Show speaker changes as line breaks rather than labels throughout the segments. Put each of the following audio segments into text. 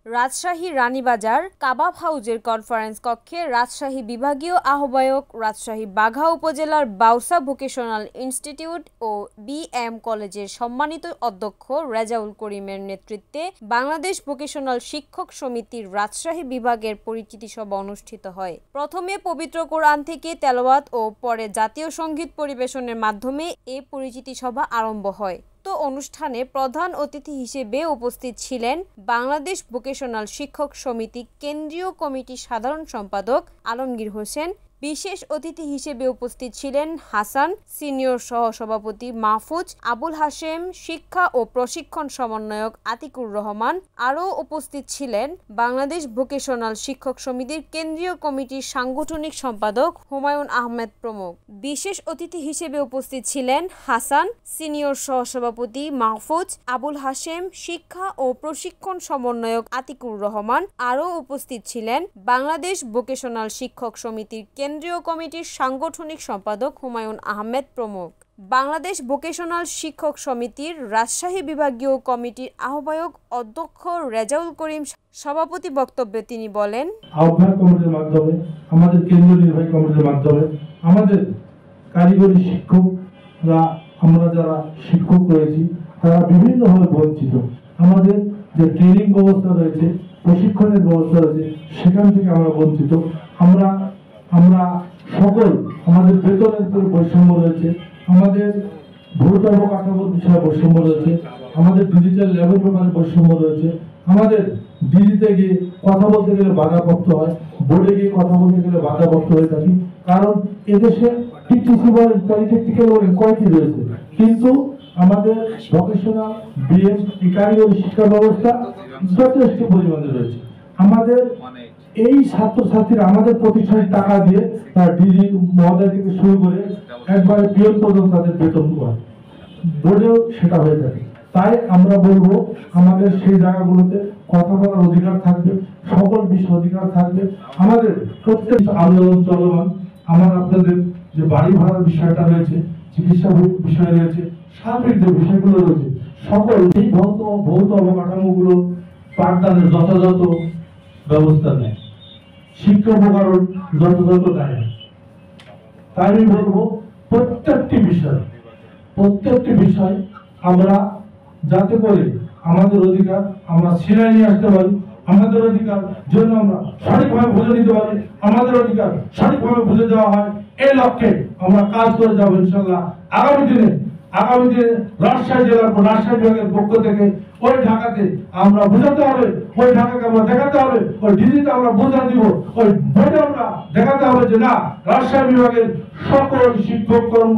রাজশাহী রানীবাজার কাবাব হাউজের কনফারেন্স কক্ষে রাজশাহী বিভাগীয় আহ্বায়ক, রাজশাহী বাঘা উপজেলার বাউসা ভোকেশনাল ইনস্টিটিউট ও বিএম কলেজের সম্মানিত অধ্যক্ষ রেজাউল করিমের নেতৃত্বে বাংলাদেশ ভোকেশনাল শিক্ষক সমিতির রাজশাহী বিভাগের পরিচিতি সভা অনুষ্ঠিত হয়। প্রথমে পবিত্র কোরআন থেকে তেলাওয়াত ও পরে জাতীয় সংগীত পরিবেশনের মাধ্যমে এ পরিচিতি সভা আরম্ভ হয়। অনুষ্ঠানে প্রধান অতিথি হিসেবে উপস্থিত ছিলেন বাংলাদেশ ভোকেশনাল শিক্ষক সমিতি কেন্দ্রীয় কমিটির সাধারণ সম্পাদক আলমগীর হোসেন। বিশেষ অতিথি হিসেবে উপস্থিত ছিলেন হাসান, সিনিয়র সহ-সভাপতি মাহফুজ, আবুল হাশেম, শিক্ষা ও প্রশিক্ষণ সমন্বয়ক আতিকুর রহমান। আরও উপস্থিত ছিলেন বাংলাদেশ ভোকেশনাল শিক্ষক সমিতির কেন্দ্রীয় কমিটির সাংগঠনিক সম্পাদক হুমায়ুন আহমেদ প্রমুখ। বিশেষ অতিথি হিসেবে উপস্থিত ছিলেন হাসান, সিনিয়র সহ-সভাপতি মাহফুজ, আবুল হাশেম, শিক্ষা ও প্রশিক্ষণ সমন্বয়ক আতিকুর রহমান। আরও উপস্থিত ছিলেন বাংলাদেশ ভোকেশনাল শিক্ষক সমিতির কেন্দ্রীয় কমিটির সাংগঠনিক সম্পাদক হুমায়ুন আহমেদ প্রমুখ। বাংলাদেশ ভোকেশনাল শিক্ষক সমিতির রাজশাহী বিভাগীয় কমিটির আহ্বায়ক অধ্যক্ষ রেজাউল করিম সভাপতি বক্তব্যে তিনি বলেন,
আহ্বায়ক কমিটির মাধ্যমে, আমাদের কেন্দ্রীয় নির্বাহী কমিটির মাধ্যমে আমাদের কারিগরি শিক্ষকরা, আমরা যারা শিক্ষক রয়েছি তারা বিভিন্নভাবে বঞ্চিত। আমাদের যে ট্রেনিং ব্যবস্থা রয়েছে, প্রশিক্ষণের ব্যবস্থা রয়েছে, সেখান থেকে আমরা বঞ্চিত। আমরা সকল আমাদের বেতনের উপর বৈষম্য রয়েছে, আমাদের ভৌত কাঠামোর বিষয়ে বৈষম্য রয়েছে, আমাদের ডিজিটাল লেভেল প্রকারে বৈষম্য রয়েছে, আমাদের ডিজিতে গিয়ে কথা বলতে গেলে বাধাপ্রাপ্ত হয়, বোর্ডে গিয়ে কথা বলতে গেলে বাধাপ্রাপ্ত হয়ে থাকি। কারণ এদেশে টিটিসি বলেন, পলিটেকনিক্যাল বলেন, কয়টি রয়েছে, কিন্তু আমাদের ভোকেশনাল বিএম কারিগরি শিক্ষা ব্যবস্থা যথেষ্ট পরিমাণে রয়েছে। আমাদের এই ছাত্রছাত্রীরা আমাদের প্রতিষ্ঠানের টাকা দিয়ে তার ডিজি মহোদয় থেকে শুরু করে একবারে পিয়ন পর্যন্ত তাদের বেতন পায়, বোর্ডেও সেটা হয়ে থাকে। তাই আমরা বলবো আমাদের সেই জায়গাগুলোতে কথা বলার অধিকার থাকবে, সকল বিষয় অধিকার থাকবে। আমাদের প্রত্যেক আন্দোলন চলমান, আমার আপনাদের যে বাড়ি ভাড়ার বিষয়টা রয়েছে, চিকিৎসা বিষয় রয়েছে, সার্বিক যে বিষয়গুলো রয়েছে, সকল এই ভৌত অবকাঠামোগুলো পাঠদানের যথাযথ ব্যবস্থা নেয়, শিক্ষা উপকরণ যথাযথ দেয়। তাই আমি বলবো প্রত্যেকটি বিষয় আমরা যাতে করে আমাদের অধিকার আমরা ছিনাই নিয়ে আসতে পারি, আমাদের অধিকার জন্য আমরা সঠিকভাবে বুঝে দিতে পারি, আমাদের অধিকার সঠিকভাবে বুঝে দেওয়া হয়, এই লক্ষ্যে আমরা কাজ করে যাবো ইনশাল্লাহ। আগামী দিনে রাজশাহী জেলার রাজশাহী বিভাগের পক্ষ থেকে ওই ঢাকাতে আমরা বোঝাতে হবে, ওই ঢাকাকে আমরা দেখাতে হবে, ওই ডিজিতে আমরা বোঝা দিব, ওই বোর্ডে আমরা দেখাতে হবে যে না, রাজশাহী বিভাগের সকল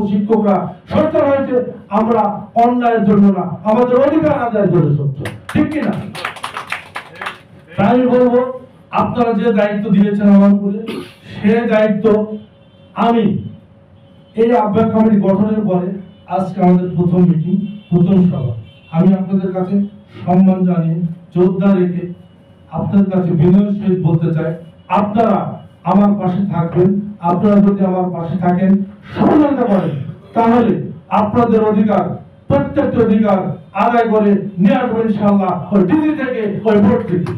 শিক্ষকরা সচ্ছল হয়েছে, আমরা অন্যায়ের জন্য না, আমাদের অধিকার আদায়ের জন্য সচ্ছল, ঠিক কিনা? তাই বলবো আপনারা যে দায়িত্ব দিয়েছেন আমার উপরে, সে দায়িত্ব আমি এই আহ্বায়ক কমিটি গঠনের পরে আজকে আমাদের প্রথম মিটিং, প্রথম সভা, আমি আপনাদের কাছে সম্মান জানিয়ে শ্রদ্ধা রেখে আপনাদের কাছে বিনয়ের সহিত বলতে চাই, আপনারা আমার পাশে থাকবেন। আপনারা যদি আমার পাশে থাকেন, সহযোগিতা করেন, তাহলে আপনাদের অধিকার, প্রত্যেকটি অধিকার আদায় করে নিয়ে আসবো ইনশাআল্লাহ, ওই ডিজি থেকে, ওই বোর্ড থেকে।